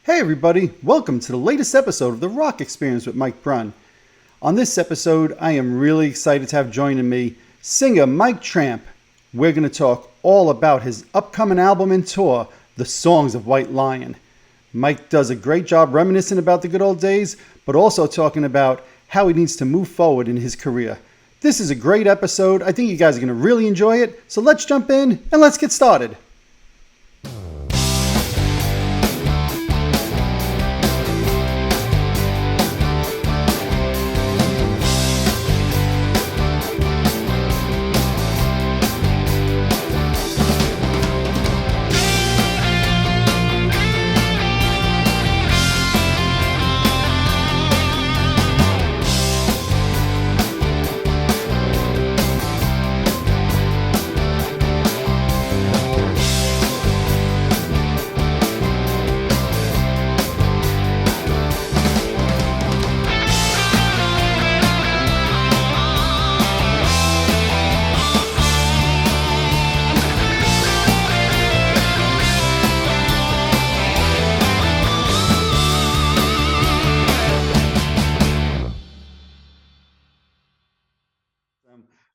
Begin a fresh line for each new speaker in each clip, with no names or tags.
Hey everybody, welcome to the latest episode of the Rock Experience with Mike Brunn. On this episode, I am really excited to have joining me singer Mike Tramp. We're going to talk all about his upcoming album and tour, The Songs of White Lion. Mike does a great job reminiscing about the good old days, but also talking about how he needs to move forward in his career. This is a great episode. I think you guys are going to really enjoy it. So let's jump in and let's get started.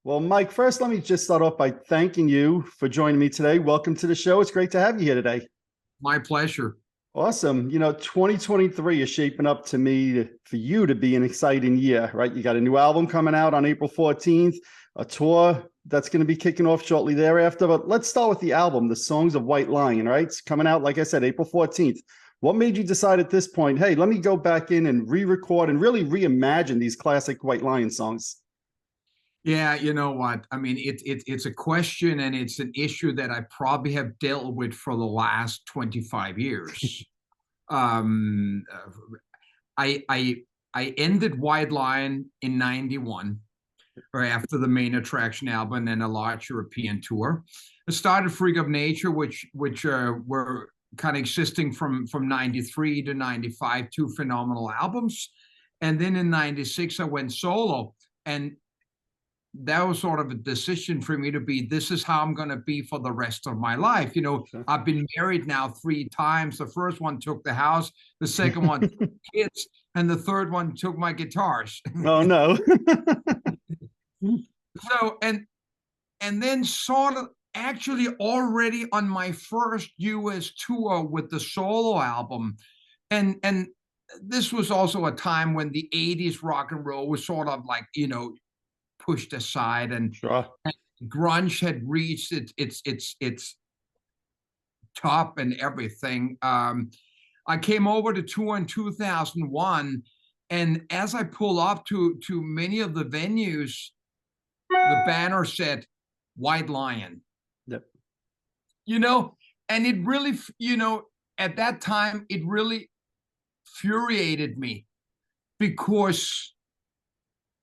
Well, Mike, first, let me just start off by thanking you for joining me today. Welcome to the show. It's great to have you here today.
My pleasure.
Awesome. 2023 is shaping up to me for you to be an exciting year, right? You got a new album coming out on April 14th, a tour that's going to be kicking off shortly thereafter. But let's start with the album, The Songs of White Lion, right? It's coming out, like I said, April 14th. What made you decide at this point, hey, let me go back in and re-record and really reimagine these classic White Lion songs?
Yeah, you know what? I mean, it's a question and it's an issue that I probably have dealt with for the last 25 years. um, I ended White Lion in '91, or after the main attraction album and a large European tour. I started Freak of Nature, which were kind of existing from '93 to '95, two phenomenal albums, and then in '96 I went solo, and that was sort of a decision for me to be, this is how I'm going to be for the rest of my life.
Sure.
I've been married now 3 times. The first one took the house, the second one took kids, and the third one took my guitars.
Oh, no.
So, and then sort of actually already on my first US tour with the solo album, and this was also a time when the 80s rock and roll was sort of like, pushed aside, and
Sure.
grunge had reached its top and everything. I came over to tour in 2001, and as I pull up to many of the venues, the banner said White Lion.
Yep.
And it really, at that time, it really infuriated me, because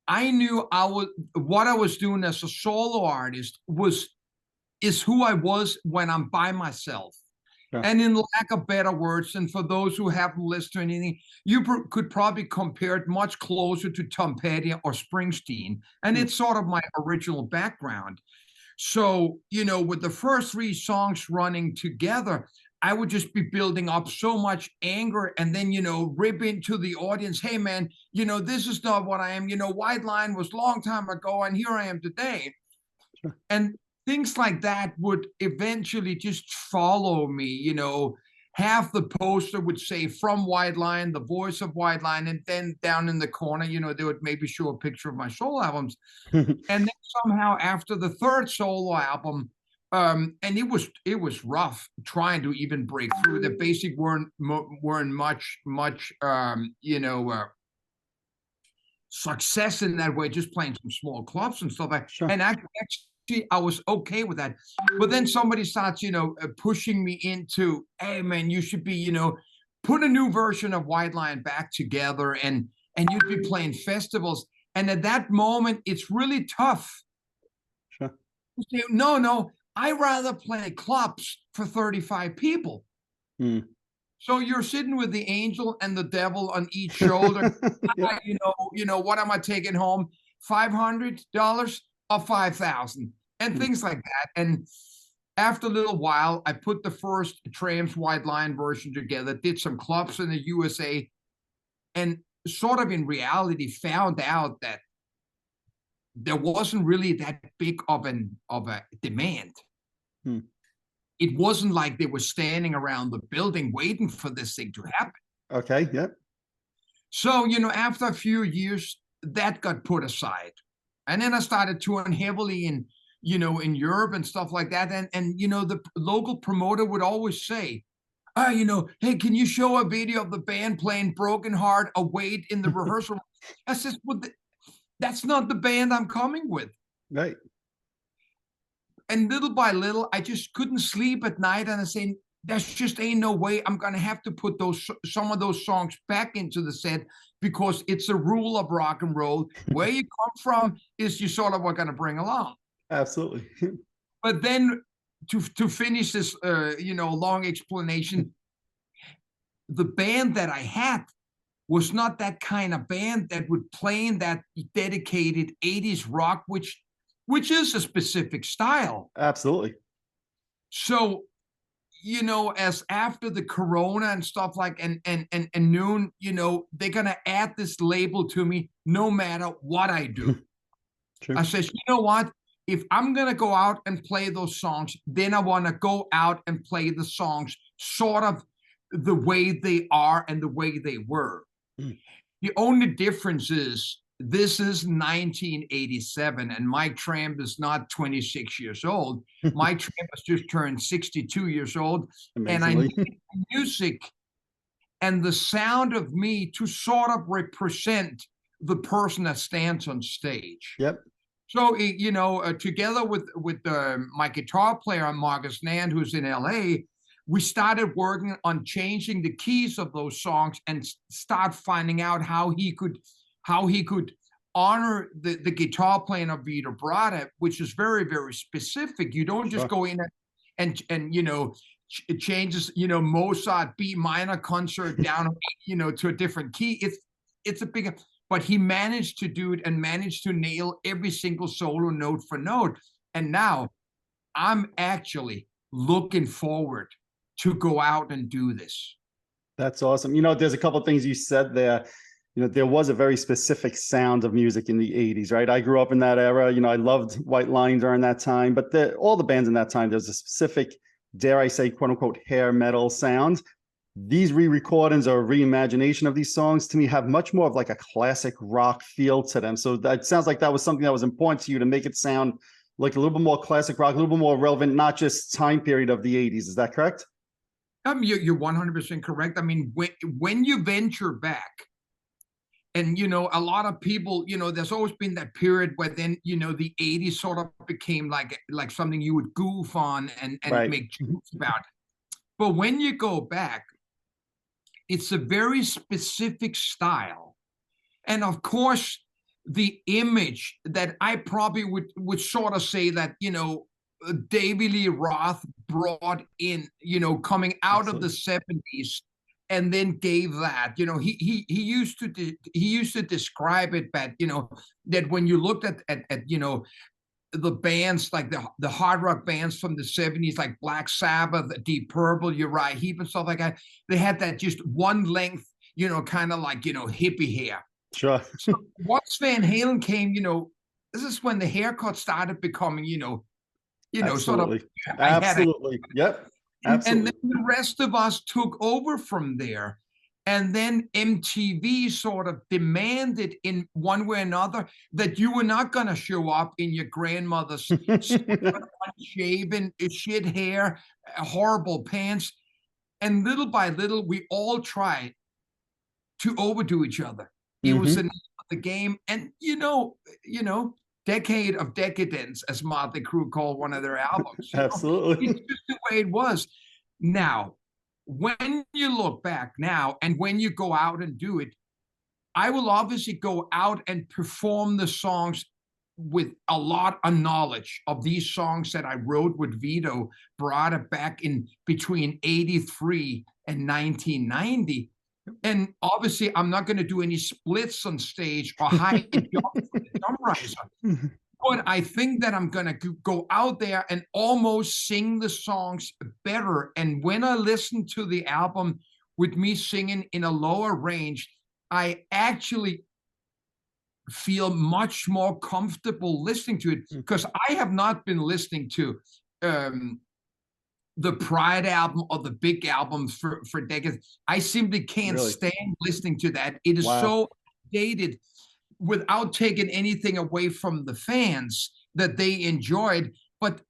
I knew what I was doing as a solo artist is who I was when I'm by myself.
Sure.
And in lack of better words, and for those who haven't listened to anything, you could probably compare it much closer to Tom Petty or Springsteen. And it's sort of my original background. So, with the first 3 songs running together, I would just be building up so much anger, and then, rip into the audience. Hey, man, this is not what I am. White Line was a long time ago, and here I am today.
Sure.
And things like that would eventually just follow me. Half the poster would say "From White Line," the voice of White Line, and then down in the corner, they would maybe show a picture of my solo albums. And then somehow after the third solo album, and it was rough trying to even break through. The basic weren't much success in that way, just playing some small clubs and stuff like.
Sure.
And actually I was okay with that. But then somebody starts pushing me into, hey man, you should be put a new version of White Lion back together, and you'd be playing festivals. And at that moment, it's really tough.
Sure.
No, I rather play clubs for 35 people. So you're sitting with the angel and the devil on each shoulder. What am I taking home? $500 or $5,000, and things like that. And After a little while, I put the first Tramp's White Line version together, did some clubs in the USA, and sort of in reality found out that there wasn't really that big of a demand.
Hmm.
It wasn't like they were standing around the building waiting for this thing to happen.
Okay, yep.
So, after a few years, that got put aside. And then I started touring heavily in Europe and stuff like that. And the local promoter would always say, hey, can you show a video of the band playing Broken Heart Await in the rehearsal? I says, well, that's not the band I'm coming with.
Right.
And little by little, I just couldn't sleep at night. And I said, there's just ain't no way I'm going to have to put some of those songs back into the set, because it's a rule of rock and roll. Where you come from is you sort of are going to bring along.
Absolutely.
But then to finish this, long explanation, the band that I had was not that kind of band that would play in that dedicated 80s rock, which is a specific style.
Absolutely.
So, as after the Corona and stuff and noon, they're gonna add this label to me no matter what I do.
True.
I says, you know what? If I'm gonna go out and play those songs, then I want to go out and play the songs sort of the way they are and the way they were.
Mm.
The only difference is this is 1987, and Mike Tramp is not 26 years old. Mike Tramp has just turned 62 years old, and I need the music and the sound of me to sort of represent the person that stands on stage.
Yep.
So, together with my guitar player, Marcus Nand, who's in LA, we started working on changing the keys of those songs and start finding out how he could honor the guitar playing of Vito Bratta, which is very, very specific. You don't just go in and changes, Mozart B minor concert down, to a different key. It's a big, but he managed to do it and managed to nail every single solo note for note. And now I'm actually looking forward to go out and do this.
That's awesome. There's a couple of things you said there. There was a very specific sound of music in the 80s, right? I grew up in that era. I loved White Line during that time, but all the bands in that time, there's a specific, dare I say, quote unquote, hair metal sound. These re-recordings or reimagination of these songs to me have much more of like a classic rock feel to them. So that sounds like that was something that was important to you, to make it sound like a little bit more classic rock, a little bit more relevant, not just time period of the 80s. Is that correct?
You're 100% correct. I mean, when you venture back, and a lot of people, there's always been that period where then the 80s sort of became like something you would goof on and
Right.
make jokes about. But when you go back, it's a very specific style, and of course, the image that I probably would sort of say that David Lee Roth brought in, coming out of the 70s. And then gave that, he used to describe it that, that when you looked at the bands like the hard rock bands from the 70s, like Black Sabbath, Deep Purple, Uriah Heep and stuff like that, they had that just one length, kind of like, hippie hair.
Sure.
So once Van Halen came, this is when the haircut started becoming,
Absolutely.
sort of.
Absolutely. Yep. Absolutely.
And then the rest of us took over from there. And then MTV sort of demanded in one way or another that you were not going to show up in your grandmother's unshaven, shit hair, horrible pants. And little by little, we all tried to overdo each other. It was the name of the game. And, Decade of Decadence, as Motley Crue called one of their albums.
Absolutely.
It's just the way it was. Now, when you look back now and when you go out and do it, I will obviously go out and perform the songs with a lot of knowledge of these songs that I wrote with Vito Bratta back in between 83 and 1990. And obviously, I'm not going to do any splits on stage or high jump from the drum riser. But I think that I'm gonna go out there and almost sing the songs better. And when I listen to the album with me singing in a lower range, I actually feel much more comfortable listening to it, because I have not been listening to the Pride album or the big albums for decades. I simply can't
Really?
stand listening to that. It is
Wow.
so dated, without taking anything away from the fans that they enjoyed. But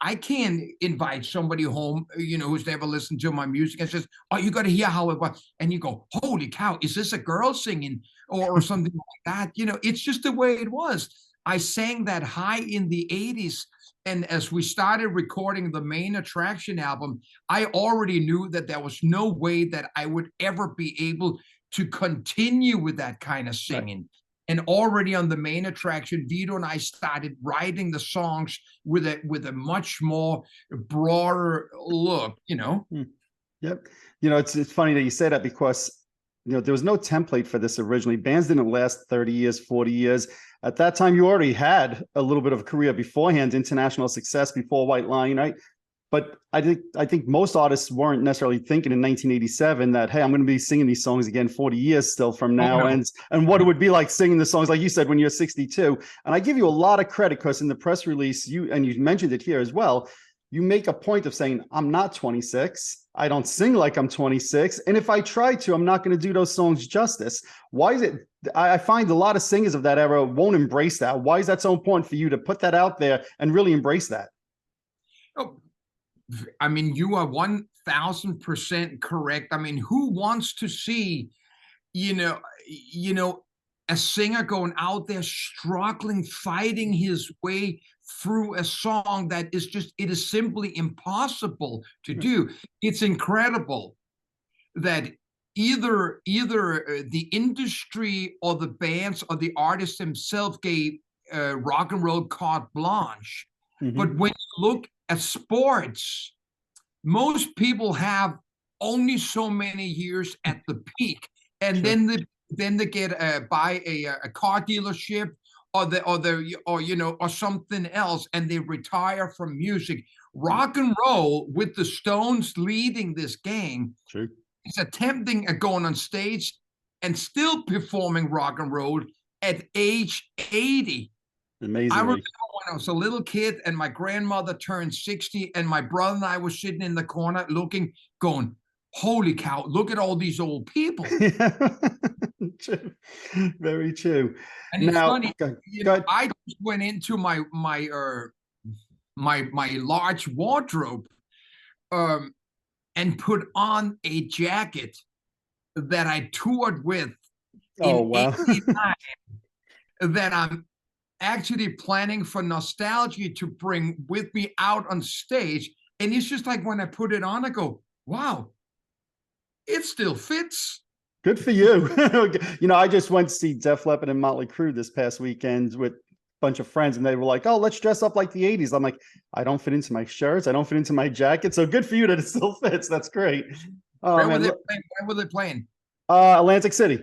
I can't invite somebody home, who's never listened to my music and says, "Oh, you got to hear how it was," and you go, "Holy cow, is this a girl singing or something like that?" It's just the way it was. I sang that high in the '80s, and as we started recording the Main Attraction album, I already knew that there was no way that I would ever be able to continue with that kind of
Right.
singing. And already on the Main Attraction, Vito and I started writing the songs with a much more broader look.
Yep. It's funny that you say that, because there was no template for this originally. Bands didn't last 30 years, 40 years. At that time, you already had a little bit of a career beforehand, international success before White Line, right? But I think most artists weren't necessarily thinking in 1987 that, hey, I'm going to be singing these songs again 40 years still from now,
Oh, no.
and what it would be like singing the songs, like you said, when you're 62. And I give you a lot of credit, because in the press release, you mentioned it here as well, you make a point of saying, I'm not 26. I don't sing like I'm 26. And if I try to, I'm not going to do those songs justice. Why is it? I find a lot of singers of that era won't embrace that. Why is that so important for you to put that out there and really embrace that?
Oh, I mean, you are 1000% correct. I mean, who wants to see, you know, a singer going out there struggling, fighting his way through a song that it is simply impossible to do. It's incredible that either the industry or the bands or the artist himself gave rock and roll carte blanche. But when you look at sports, most people have only so many years at the peak, and
Sure.
then they get buy a car dealership or something else, and they retire from music. Rock and roll, with the Stones leading this gang,
True.
is attempting at going on stage and still performing rock and roll at age 80.
Amazing.
I remember when I was a little kid and my grandmother turned 60, and my brother and I were sitting in the corner looking, going, "Holy cow, look at all these old people."
True. Very true.
And it's
Now,
funny,
go ahead.
I just went into my large wardrobe and put on a jacket that I toured with
Oh,
in
wow.
'89 that I'm actually planning for nostalgia to bring with me out on stage. And it's just like when I put it on, I go, wow, it still fits.
Good for you. I just went to see Def Leppard and Motley Crue this past weekend with a bunch of friends, and they were like, "Oh, let's dress up like the '80s." I'm like, I don't fit into my shirts. I don't fit into my jacket. So good for you that it still fits. That's great. Oh,
Where
man.
were they playing?
Atlantic City.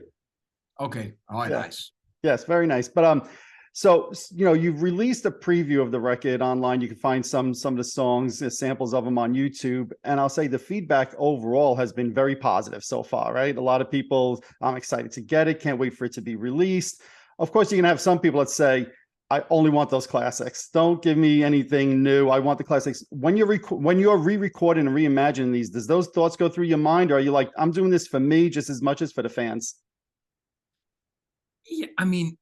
Okay. Oh,
Yeah.
nice.
Yes, very nice. But so you've released a preview of the record online. You can find some of the songs, samples of them on YouTube. And I'll say the feedback overall has been very positive so far, right? A lot of people, I'm excited to get it, can't wait for it to be released. Of course, you can have some people that say, I only want those classics. Don't give me anything new. I want the classics. When you're re-recording and reimagining these, does those thoughts go through your mind? Or are you like, I'm doing this for me just as much as for the fans?
Yeah, I mean,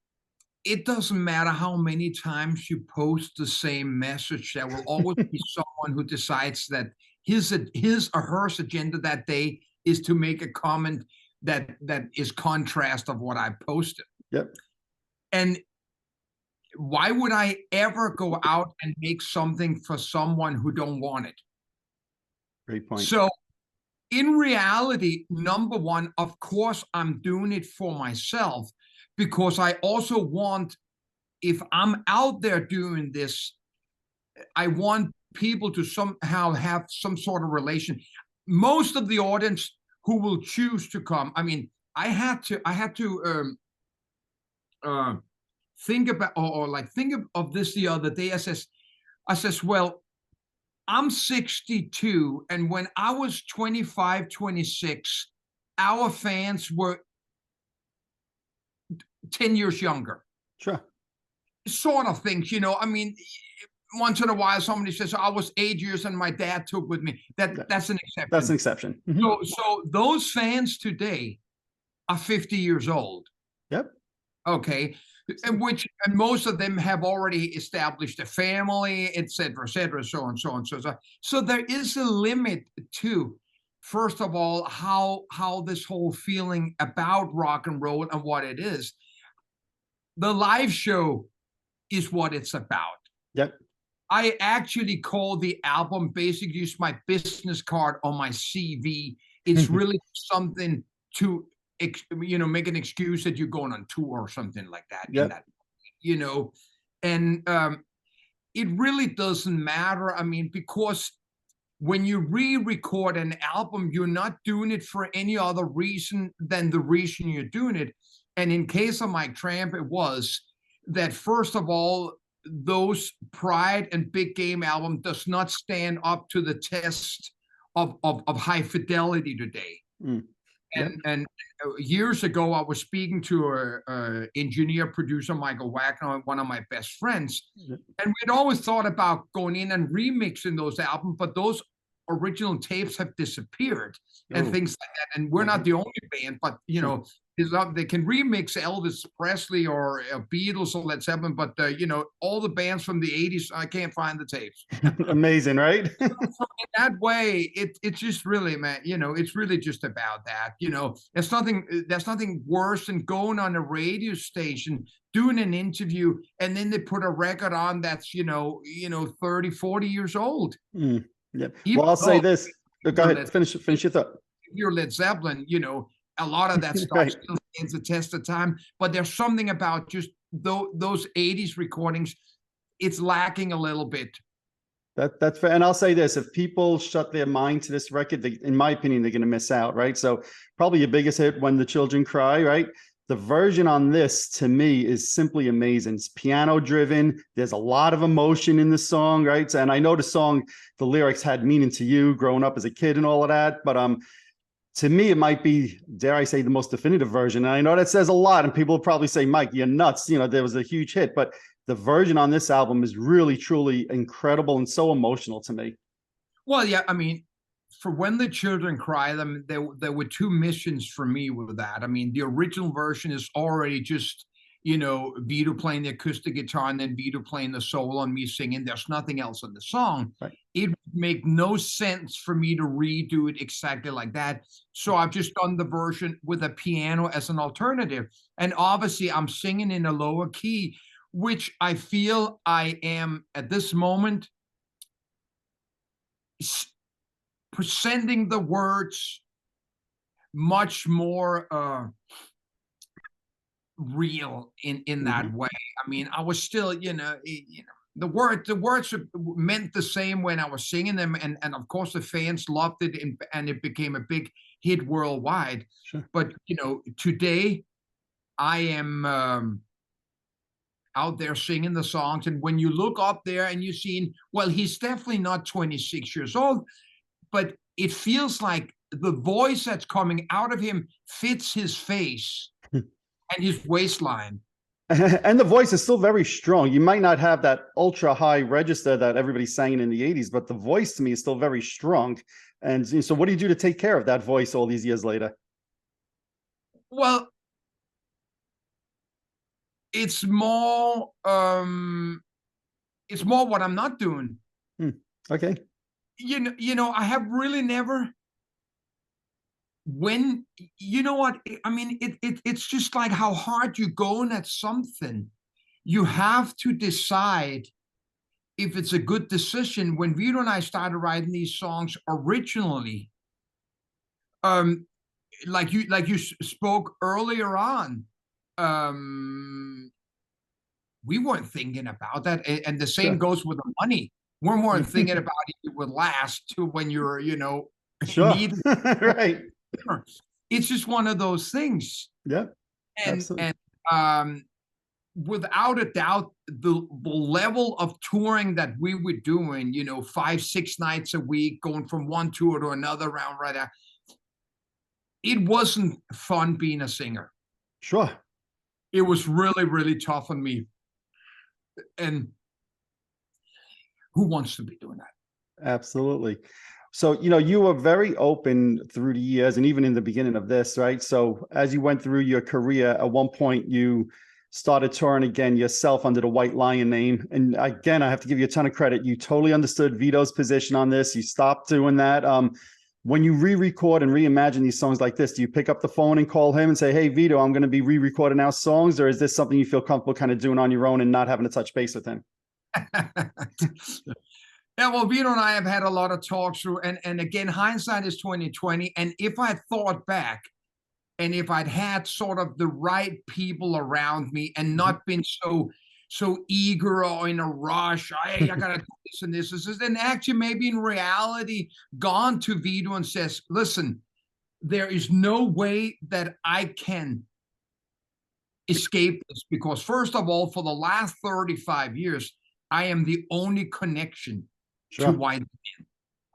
it doesn't matter how many times you post the same message. There will always be someone who decides that his or her agenda that day is to make a comment that is contrast of what I posted.
Yep.
And why would I ever go out and make something for someone who don't want it?
Great point.
So in reality, number one, of course, I'm doing it for myself, because I also want, if I'm out there doing this, I want people to somehow have some sort of relation. Most of the audience who will choose to come, I mean, I had to think about, or like think of this the other day. I says, well, I'm 62, and when I was 25, 26, our fans were 10 years younger.
Sure.
Sort of things, I mean, once in a while somebody says, I was 8 years and my dad took with me. That's an exception.
That's an exception. Mm-hmm.
So those fans today are 50 years old.
Yep.
Okay. And most of them have already established a family, et cetera, so on, so on, so on. So there is a limit to, first of all, how this whole feeling about rock and roll and what it is. The live show is what it's about.
Yep.
I actually call the album basically just my business card on my CV. It's really something to, make an excuse that you're going on tour or something like that.
Yep.
And it really doesn't matter. I mean, because when you re-record an album, you're not doing it for any other reason than the reason you're doing it. And in case of Mike Tramp, it was that, first of all, those Pride and Big Game album does not stand up to the test of high fidelity today. And years ago, I was speaking to a engineer, producer, Michael Wagner, one of my best friends. And we'd always thought about going in and remixing those albums, but those original tapes have disappeared and things like that. And we're not the only band, but, they can remix Elvis Presley or Beatles or Led Zeppelin, but all the bands from the 80s, I can't find the tapes.
Amazing, right?
So in that way, it's just really, man, it's really just about that. There's nothing worse than going on a radio station, doing an interview, and then they put a record on that's 30, 40 years old.
Yeah. Well, I'll say this. Go ahead, finish your thought.
If you're Led Zeppelin, a lot of that stuff still stands the test of time, but there's something about just those 80s recordings, it's lacking a little bit.
That's fair. And I'll say this, if people shut their mind to this record, in my opinion, they're going to miss out, right? So probably your biggest hit, When the Children Cry, right? The version on this, to me, is simply amazing. It's piano driven. There's a lot of emotion in the song, right? And I know the lyrics had meaning to you growing up as a kid and all of that, but to me, it might be, dare I say, the most definitive version. And I know that says a lot, and people will probably say, Mike, you're nuts. There was a huge hit, but the version on this album is really, truly incredible and so emotional to me. Well,
yeah, I mean, for When the Children Cry, there were two missions for me with that. I mean, the original version is already just, Vito playing the acoustic guitar and then Vito playing the solo and me singing. There's nothing else in the song.
Right.
It would make no sense for me to redo it exactly like that. So I've just done the version with a piano as an alternative. And obviously I'm singing in a lower key, which I feel I am at this moment presenting the words much more real in that way. I mean, I was still, the words meant the same when I was singing them, and of course the fans loved it, and it became a big hit worldwide.
Sure.
But today I am out there singing the songs, and when you look up there and you see, well, he's definitely not 26 years old, but it feels like the voice that's coming out of him fits his face and his waistline.
And the voice is still very strong. You might not have that ultra high register that everybody sang in the 80s, but the voice to me is still very strong. And so what do you do to take care of that voice all these years later?
Well, it's more what I'm not doing.
Okay.
I have really never, when, what I mean, it's just like how hard you're going at something. You have to decide if it's a good decision. When Vito and I started writing these songs originally, like you spoke earlier on, we weren't thinking about that, and the same goes with the money. We weren't thinking about it would last to when you're,
sure. Right.
It's just one of those things.
Yeah.
And without a doubt, the level of touring that we were doing, 5, 6 nights a week, going from one tour to another round right there, it wasn't fun being a singer.
Sure.
It was really, really tough on me. And who wants to be doing that?
Absolutely. So, you were very open through the years and even in the beginning of this, right? So as you went through your career, at one point you started touring again yourself under the White Lion name. And again, I have to give you a ton of credit. You totally understood Vito's position on this. You stopped doing that. When you re-record and reimagine these songs like this, do you pick up the phone and call him and say, hey, Vito, I'm going to be re-recording our songs? Or is this something you feel comfortable kind of doing on your own and not having to touch base with him?
Yeah, well, Vito and I have had a lot of talks through, and again, hindsight is 2020. And if I thought back, and if I'd had sort of the right people around me and not been so eager or in a rush, hey, I gotta do this and this, then actually maybe in reality gone to Vito and says, listen, there is no way that I can escape this, because first of all, for the last 35 years, I am the only connection to White Lion.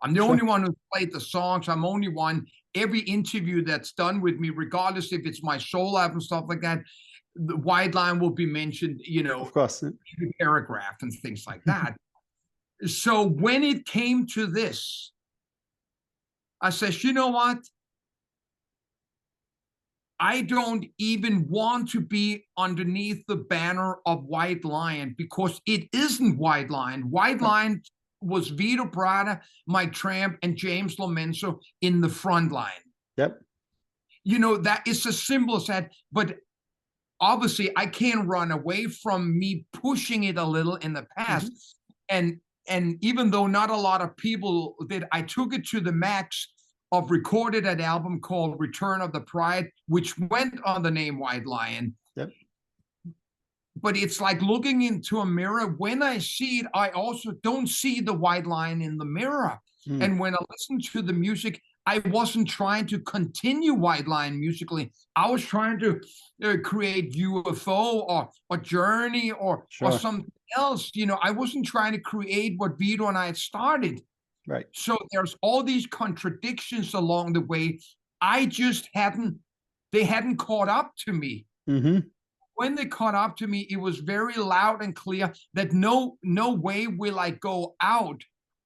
I'm the only one who played the songs. I'm only one. Every interview that's done with me, regardless if it's my soul album and stuff like that, the White Lion will be mentioned,
Of course.
paragraph and things like that. So when it came to this, I says, you know what? I don't even want to be underneath the banner of White Lion, because it isn't White Lion. White Lion was Vito Bratta, Mike Tramp, and James Lomenzo in the front line.
Yep.
That is as simple as that. But obviously, I can't run away from me pushing it a little in the past. And even though not a lot of people did, I took it to the max of recorded an album called Return of the Pride, which went on the name White Lion.
Yep.
But it's like looking into a mirror. When I see it, I also don't see the White Lion in the mirror. And when I listen to the music, I wasn't trying to continue White Lion musically. I was trying to create UFO or Journey or something else. I wasn't trying to create what Vito and I had started.
Right.
So there's all these contradictions along the way. They hadn't caught up to me. When they caught up to me, it was very loud and clear that no way will I go out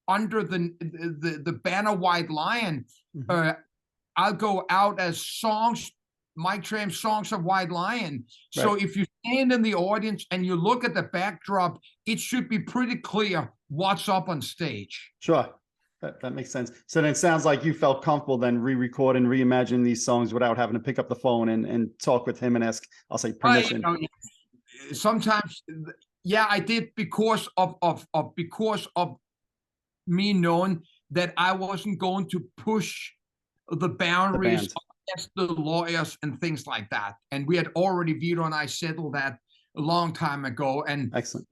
under the banner White Lion. I'll go out as songs, Mike Tramp songs of White Lion. So if you stand in the audience and you look at the backdrop, it should be pretty clear what's up on stage.
Sure. That makes sense. So then it sounds like you felt comfortable then re-record and reimagining these songs without having to pick up the phone and talk with him and ask, I'll say, permission.
Sometimes, yeah, I did, because of me knowing that I wasn't going to push the boundaries against the lawyers and things like that. And we had already, Vito and I, settled that a long time ago. And
excellent.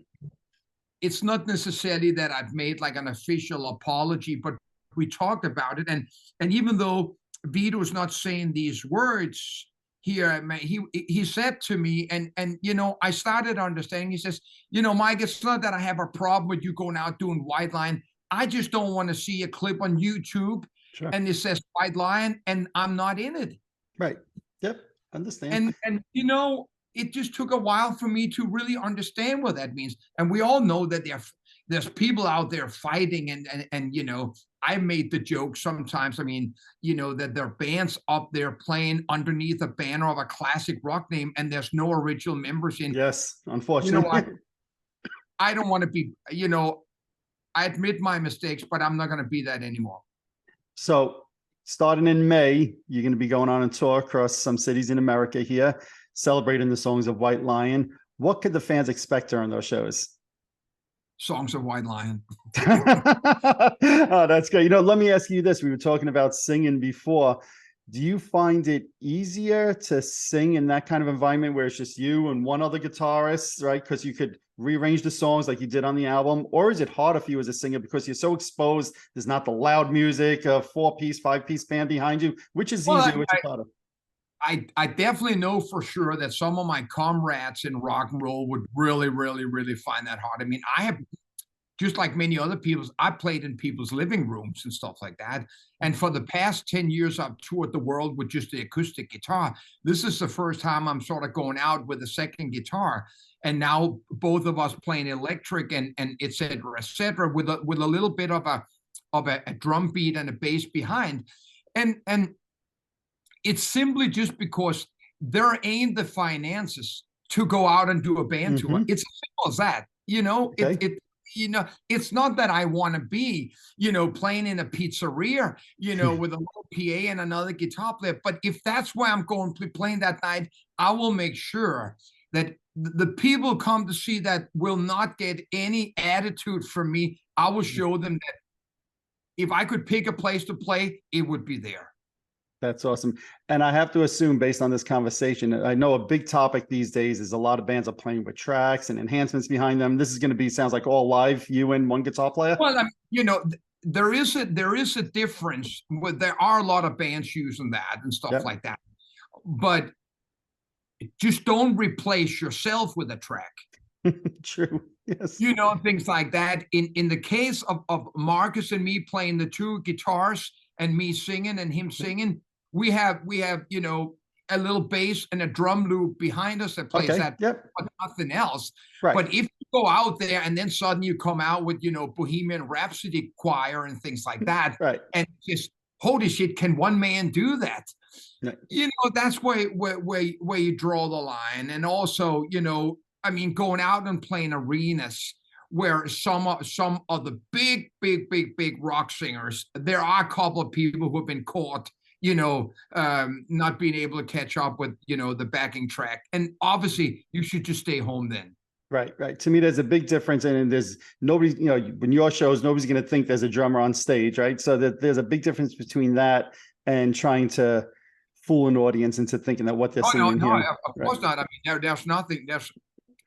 It's not necessarily that I've made like an official apology, but we talked about it. And even though Vito's not saying these words here, he said to me, and I started understanding. He says, Mike, it's not that I have a problem with you going out doing White Lion. I just don't want to see a clip on YouTube and it says White Lion and I'm not in it.
Right. Yep. Understand.
And it just took a while for me to really understand what that means. And we all know that there's people out there fighting, and I made the joke sometimes. I mean, that there are bands up there playing underneath a banner of a classic rock name, and there's no original members in.
Yes, unfortunately.
I don't want to be. I admit my mistakes, but I'm not going to be that anymore.
So, starting in May, you're going to be going on a tour across some cities in America here, celebrating the songs of White Lion. What could the fans expect during those shows?
Songs of White Lion.
Oh, that's great. Let me ask you this. We were talking about singing before. Do you find it easier to sing in that kind of environment where it's just you and one other guitarist, right? Because you could rearrange the songs like you did on the album? Or is it harder for you as a singer because you're so exposed? There's not the loud music, a 4-piece, 5-piece band behind you. Which is easier? Which is harder?
I definitely know for sure that some of my comrades in rock and roll would really, really, really find that hard. I mean, I have, just like many other people, I played in people's living rooms and stuff like that. And for the past 10 years, I've toured the world with just the acoustic guitar. This is the first time I'm sort of going out with a second guitar. And now both of us playing electric and et cetera, with a little bit of a drum beat and a bass behind. And it's simply just because there ain't the finances to go out and do a band tour. It's as simple as that.
Okay.
It's not that I want to be, playing in a pizzeria, with a little PA and another guitar player. But if that's where I'm going to be playing that night, I will make sure that the people come to see that will not get any attitude from me. I will show them that if I could pick a place to play, it would be there.
That's awesome. And I have to assume, based on this conversation, I know a big topic these days is a lot of bands are playing with tracks and enhancements behind them. This is going to be, sounds like, all live, you and one guitar player?
Well, I mean, there is a difference. There are a lot of bands using that and stuff like that. But just don't replace yourself with a track.
True. Yes.
Things like that. In the case of Marcus and me playing the two guitars and me singing and him singing, we have a little bass and a drum loop behind us that plays that, but nothing else.
Right.
But if you go out there and then suddenly you come out with Bohemian Rhapsody choir and things like that, and just holy shit, can one man do that? Right. That's where you draw the line. And also, I mean, going out and playing arenas where some of the big rock singers, there are a couple of people who have been caught, not being able to catch up with, the backing track. And obviously you should just stay home then.
Right. To me, there's a big difference. And there's nobody, when your shows, nobody's going to think there's a drummer on stage, right? So that there's a big difference between that and trying to fool an audience into thinking that what they're singing
No,
here.
of course not. I mean,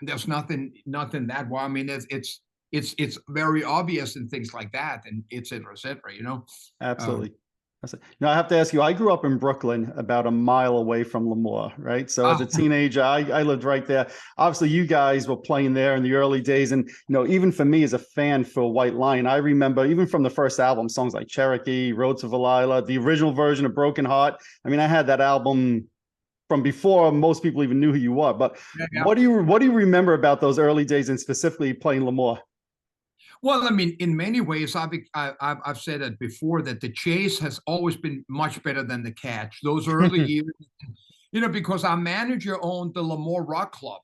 there's nothing that well. I mean, it's very obvious and things like that, and et cetera,
Absolutely. Now, I have to ask you, I grew up in Brooklyn, about a mile away from Lemoore, right? So as a teenager, I lived right there. Obviously, you guys were playing there in the early days. And, even for me as a fan for White Lion, I remember even from the first album, songs like Cherokee, Road to Valhalla, the original version of Broken Heart. I mean, I had that album from before most people even knew who you were. But what do you remember about those early days and specifically playing Lemoore?
Well, I mean, in many ways, I've said it before that the chase has always been much better than the catch. Those early years, because our manager owned the Lemoore Rock Club,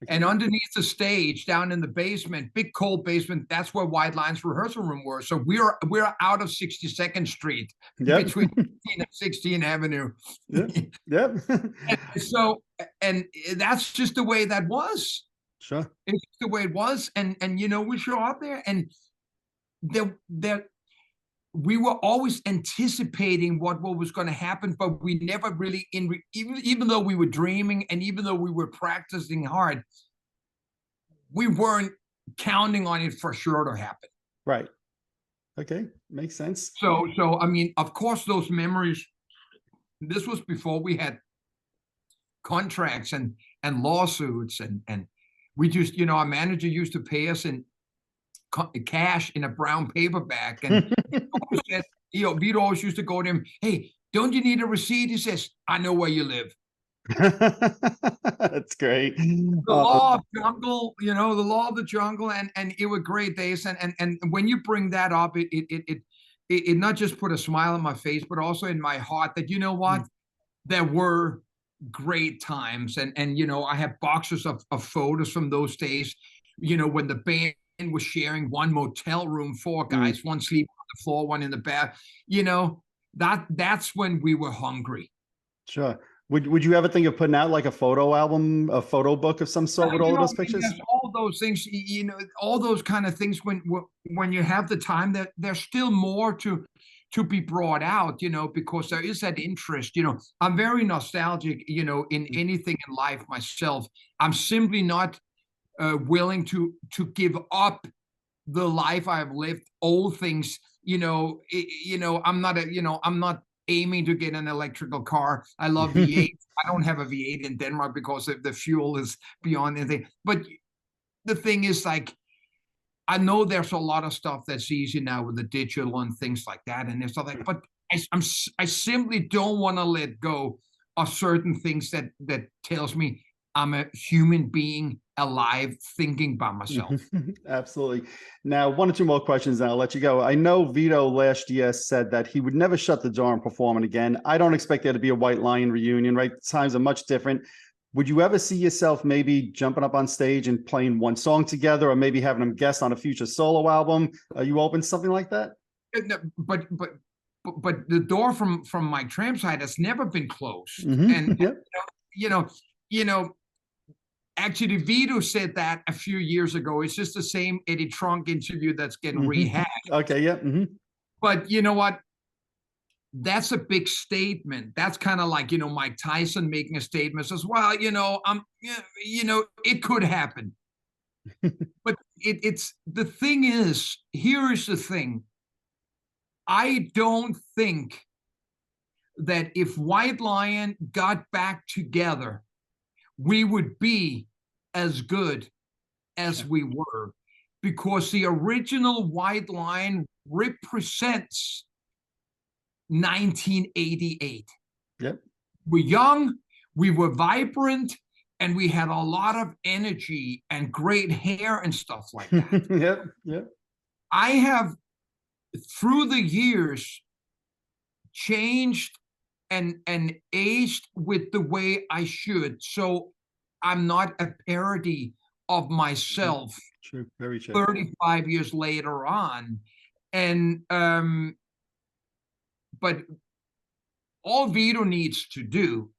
and underneath the stage, down in the basement, big cold basement, that's where White Line's rehearsal room were. So we're out of 62nd Street, between 15 and 16th Avenue. And that's just the way that was.
Sure.
It's the way it was. And we show up there and we were always anticipating what was going to happen, but we never really, even though we were dreaming and even though we were practicing hard, we weren't counting on it for sure to happen.
Right. Okay. Makes sense.
So I mean, of course, those memories, this was before we had contracts and lawsuits and we just, our manager used to pay us in cash in a brown paper bag. And Vito always used to go to him, hey, don't you need a receipt? He says, I know where you live.
That's great.
The law of jungle, the law of the jungle. And it were great days. And when you bring that up, it not just put a smile on my face, but also in my heart that, there were great times. And I have boxes of photos from those days, when the band was sharing one motel room, 4 guys, one sleep on the floor, one in the bed, that's when we were hungry.
Sure. Would you ever think of putting out like a photo album, a photo book of some sort with all of those pictures?
All those things, all those kind of things, when you have the time, that there's still more to be brought out, because there is that interest. I'm very nostalgic, in anything in life myself. I'm simply not willing to give up the life I've lived, old things, I'm not aiming to get an electrical car. I love V8. I don't have a V8 in Denmark because the fuel is beyond anything. But the thing is, like, I know there's a lot of stuff that's easy now with the digital and things like that, and there's like, but I simply don't want to let go of certain things that tells me I'm a human being alive thinking by myself.
Absolutely. Now, one or two more questions, and I'll let you go. I know Vito last year said that he would never shut the door on performing again. I don't expect there to be a White Lion reunion, right? Times are much different. Would you ever see yourself maybe jumping up on stage and playing one song together, or maybe having them guest on a future solo album? Are you open to something like that?
But the door from Mike Tramp's side has never been closed. And
Yep.
you know, you know, actually, Vito said that a few years ago. It's just the same Eddie Trunk interview that's getting rehashed.
Okay, yeah.
But you know what? That's a big statement. That's kind of like, Mike Tyson making a statement, says, well, it could happen. But it's the thing is, here is the thing. I don't think that if White Lion got back together, we would be as good as we were, because the original White Lion represents 1988.
Yep.
We're young, we were vibrant, and we had a lot of energy and great hair and stuff like that.
Yep.
I have, through the years, changed and aged with the way I should. So I'm not a parody of myself.
True. Very true.
35 years later on. And but all Vito needs to do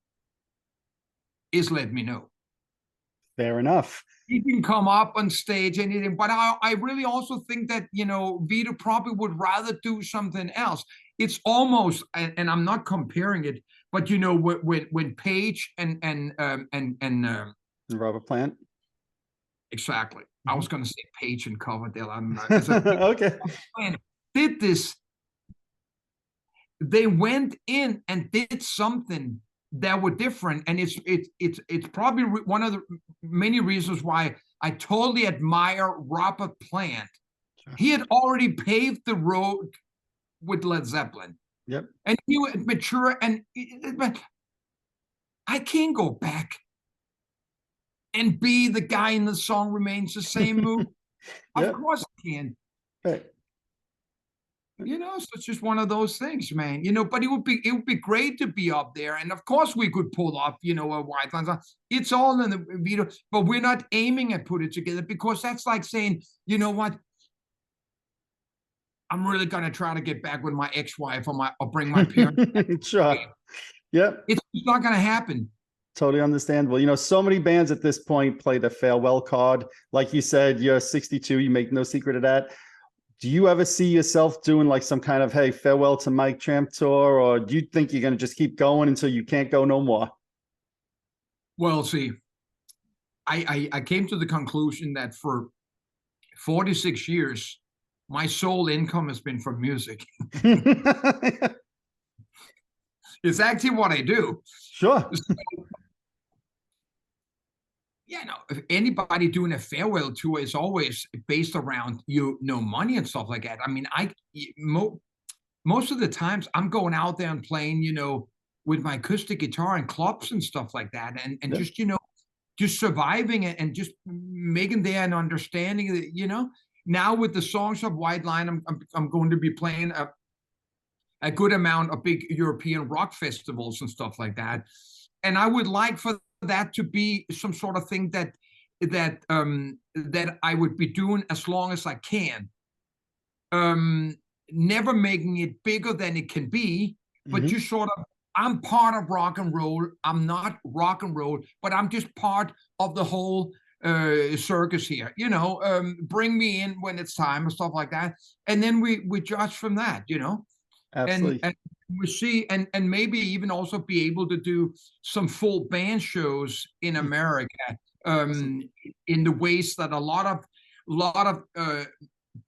is let me know.
Fair enough.
He can come up on stage, anything, but I really also think that, Vito probably would rather do something else. It's almost, and I'm not comparing it, but when Page and
Robert Plant.
Exactly. I was going to say Page and Coverdale.
Okay.
Did this. They went in and did something that were different, and it's probably one of the many reasons why I totally admire Robert Plant. He had already paved the road with Led Zeppelin.
Yep.
And he was mature, and I can't go back and be the guy in the song Remains the Same mood. Of course I can.
Right.
So it's just one of those things, man. But it would be great to be up there, and of course we could pull off, a White Lion song. It's all in the video, but we're not aiming at put it together, because that's like saying, you know what? I'm really gonna try to get back with my ex-wife or bring my parents.
Sure. Yep.
It's not gonna happen.
Totally understandable. So many bands at this point play the farewell card. Like you said, you're 62. You make no secret of that. Do you ever see yourself doing like some kind of, hey, farewell to Mike Tramp tour, or do you think you're going to just keep going until you can't go no more?
Well, see, I came to the conclusion that for 46 years, my sole income has been from music. It's actually what I do.
Sure.
So, if anybody doing a farewell tour is always based around money and stuff like that. I mean, most of the times I'm going out there and playing, with my acoustic guitar and clubs and stuff like that, and just just surviving it and just making there an understanding that now with the songs of White Lion, I'm going to be playing a good amount of big European rock festivals and stuff like that, and I would like for that to be some sort of thing that I would be doing as long as I can. Never making it bigger than it can be, but just sort of, I'm part of rock and roll. I'm not rock and roll, but I'm just part of the whole circus here. Bring me in when it's time and stuff like that, and then we judge from that.
Absolutely.
And we see, and maybe even also be able to do some full band shows in America, in the ways that a lot of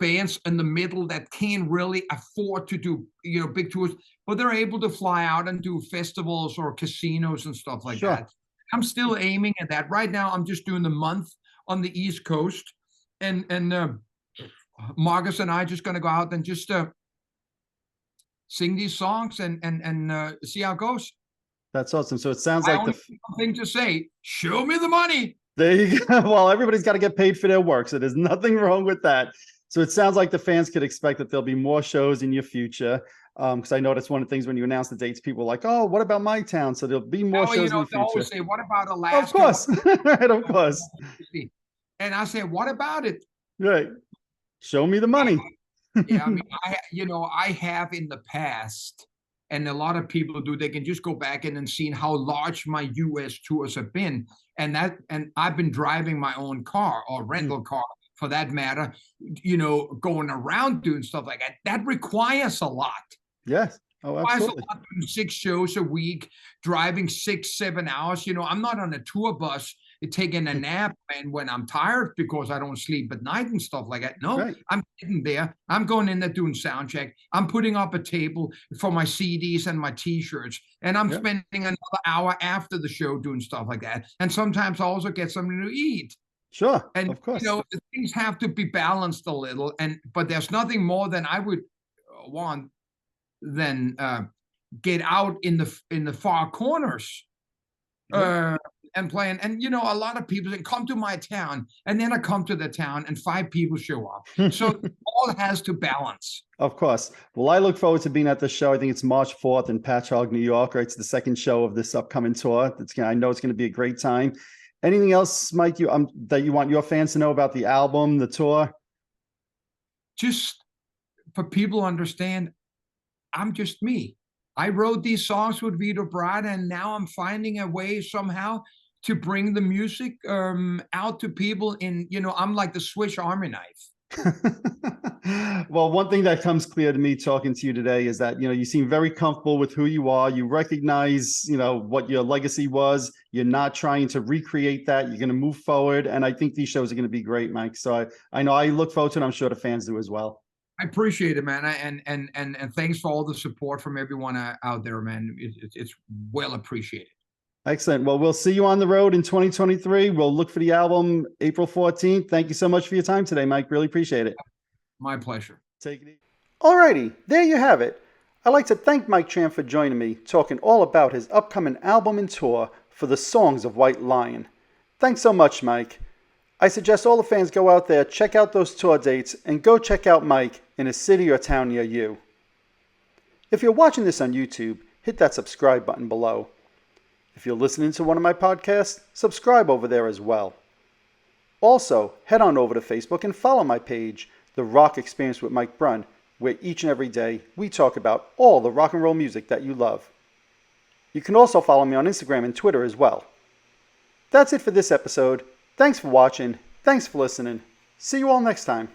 bands in the middle that can't really afford to do big tours, but they're able to fly out and do festivals or casinos and stuff like
Sure.
that. I'm still aiming at that. Right now, I'm just doing the month on the East Coast, and Marcus and I just going to go out and just sing these songs and see how it goes.
That's awesome. So it sounds
I
like
only have one thing to say: show me the money.
there you go. Well, everybody's got to get paid for their work, so there's nothing wrong with that. So it sounds like the fans could expect that there'll be more shows in your future. Because I know that's one of the things when you announce the dates, people are like, "Oh, what about my town?" So there'll be more
Oh,
shows in the
they always
future.
say, "What about
Of
Alaska?"
course, right? Of course,
And I say, "What about it?"
right. Show me the money.
Yeah, I mean, I have in the past, and a lot of people do. They can just go back in and see how large my U.S. tours have been, and I've been driving my own car or rental car for that matter. Going around doing stuff like that. That requires a lot.
Yes. Oh,
Requires a
absolutely.
lot, doing 6 shows a week, driving 6-7 hours. I'm not on a tour bus taking a nap and when I'm tired because I don't sleep at night and stuff like that. No,
Right.
I'm sitting there. I'm going in there doing sound check. I'm putting up a table for my CDs and my T-shirts, and I'm
Yep.
spending another hour after the show doing stuff like that. And sometimes I also get something to eat.
Sure.
And
Of course.
things have to be balanced a little. But there's nothing more than I would want than get out in the far corners
Yeah.
and play. And a lot of people say, "Come to my town," and then I come to the town and 5 people show up. So all has to balance.
Of course. Well, I look forward to being at the show. I think it's March 4th in Patchogue, New York. Right? It's the second show of this upcoming tour. I know it's going to be a great time. Anything else, Mike, that you want your fans to know about the album, the tour?
Just for people to understand, I'm just me. I wrote these songs with Vito Bratta, and now I'm finding a way somehow to bring the music out to people. I'm like the Swiss Army knife.
Well, one thing that comes clear to me talking to you today is that, you seem very comfortable with who you are. You recognize, what your legacy was. You're not trying to recreate that. You're going to move forward. And I think these shows are going to be great, Mike. So I know I look forward to it. I'm sure the fans do as well.
I appreciate it, man, and thanks for all the support from everyone out there, man. It's well appreciated.
Excellent. Well, we'll see you on the road in 2023. We'll look for the album April 14th. Thank you so much for your time today, Mike. Really appreciate it.
My pleasure.
Take it easy. Alrighty, there you have it. I'd like to thank Mike Tramp for joining me, talking all about his upcoming album and tour for the Songs of White Lion. Thanks so much, Mike. I suggest all the fans go out there, check out those tour dates, and go check out Mike in a city or town near you. If you're watching this on YouTube, hit that subscribe button below. If you're listening to one of my podcasts, subscribe over there as well. Also, head on over to Facebook and follow my page, The Rock Experience with Mike Brunn, where each and every day we talk about all the rock and roll music that you love. You can also follow me on Instagram and Twitter as well. That's it for this episode. Thanks for watching. Thanks for listening. See you all next time.